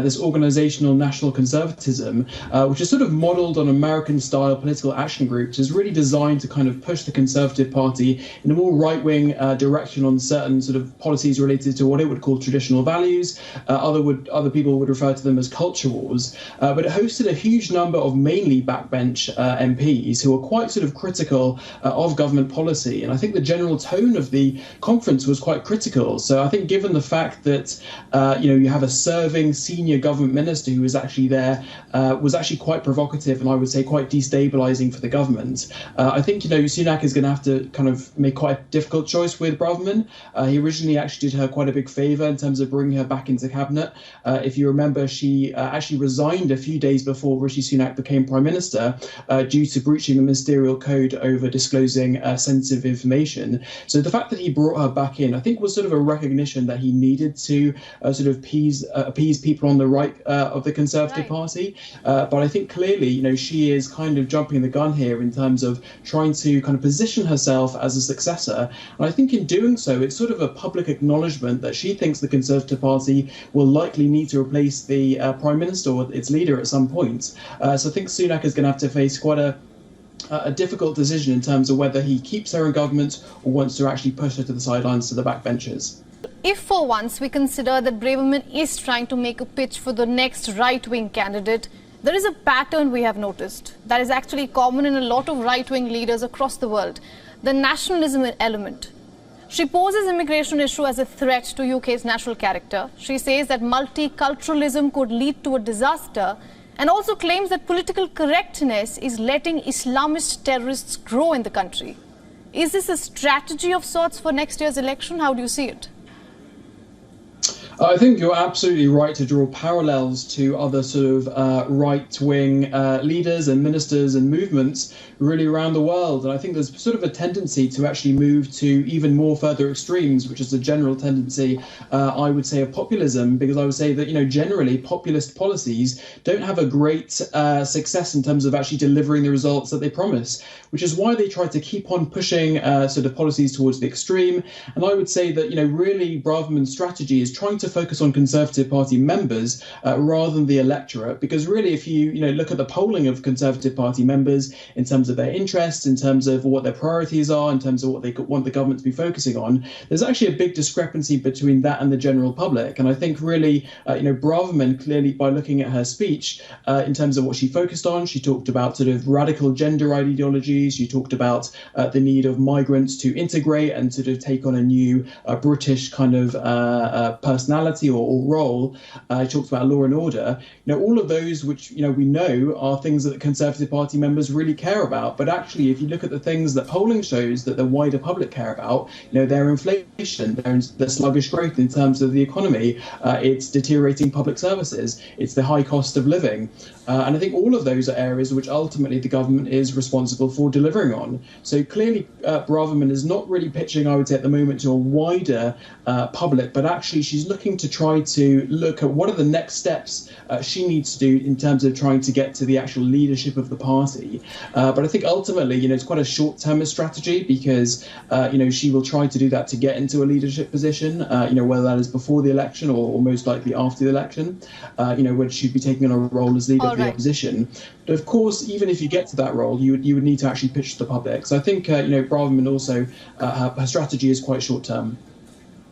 this organizational national conservatism, which is sort of modeled on American-style political action groups, is really designed to kind of push the Conservative Party in a more right-wing direction on certain sort of policies related to what it would call traditional values. Other people would refer to them as culture wars. But it hosted a huge number of mainly backbench MPs who were quite sort of critical of government policy. And I think the general tone of the conference was quite critical. So I think given the fact that, you have a serving senior government minister who was actually there, was actually quite provocative and I would say quite destabilizing for the government. I think, Sunak is going to have to kind of make quite a difficult choice with Braverman. He originally actually did her quite a big favour in terms of bringing her back into cabinet. If you remember, she actually resigned a few days before Rishi Sunak became Prime Minister due to breaching the ministerial code over disclosing sensitive information. So the fact that he brought her back in, I think, was sort of a recognition that he needed to sort of appease people on the right of the Conservative Party. But I think clearly, she is kind of jumping the gun here in terms of trying to kind of position herself as a successor. And I think in doing so, it's sort of a public acknowledgement that she thinks the Conservative Party will likely need to replace the Prime Minister or its leader at some point. So I think Sunak is going to have to face quite a difficult decision in terms of whether he keeps her in government or wants to actually push her to the sidelines, to the backbenches. If for once we consider that Braverman is trying to make a pitch for the next right-wing candidate, there is a pattern we have noticed that is actually common in a lot of right-wing leaders across the world, the nationalism element. She poses immigration issue as a threat to UK's national character. She says that multiculturalism could lead to a disaster and also claims that political correctness is letting Islamist terrorists grow in the country. Is this a strategy of sorts for next year's election? How do you see it? I think you're absolutely right to draw parallels to other sort of right-wing leaders and ministers and movements really around the world. And I think there's sort of a tendency to actually move to even more further extremes, which is a general tendency, I would say, of populism, because I would say that, generally populist policies don't have a great success in terms of actually delivering the results that they promise, which is why they try to keep on pushing sort of policies towards the extreme. And I would say that, really Braverman's strategy is trying to focus on Conservative Party members rather than the electorate, because really if you look at the polling of Conservative Party members in terms of their interests, in terms of what their priorities are, in terms of what they want the government to be focusing on, there's actually a big discrepancy between that and the general public. And I think really Braverman, clearly by looking at her speech in terms of what she focused on, she talked about sort of radical gender ideologies, she talked about the need of migrants to integrate and sort of take on a new British kind of personality or role. He talked about law and order. All of those which we know are things that the Conservative Party members really care about. But actually, if you look at the things that polling shows that the wider public care about, their inflation, their sluggish growth in terms of the economy, it's deteriorating public services, it's the high cost of living. And I think all of those are areas which ultimately the government is responsible for delivering on. So clearly, Braverman is not really pitching, I would say, at the moment to a wider public, but actually she's looking to try to look at what are the next steps she needs to do in terms of trying to get to the actual leadership of the party. But I think ultimately, it's quite a short-termist strategy because, she will try to do that to get into a leadership position, whether that is before the election or most likely after the election, when she'd be taking on a role as leader of the opposition. But of course, even if you get to that role, you would need to actually pitch to the public. So I think, Braverman also, her strategy is quite short-term.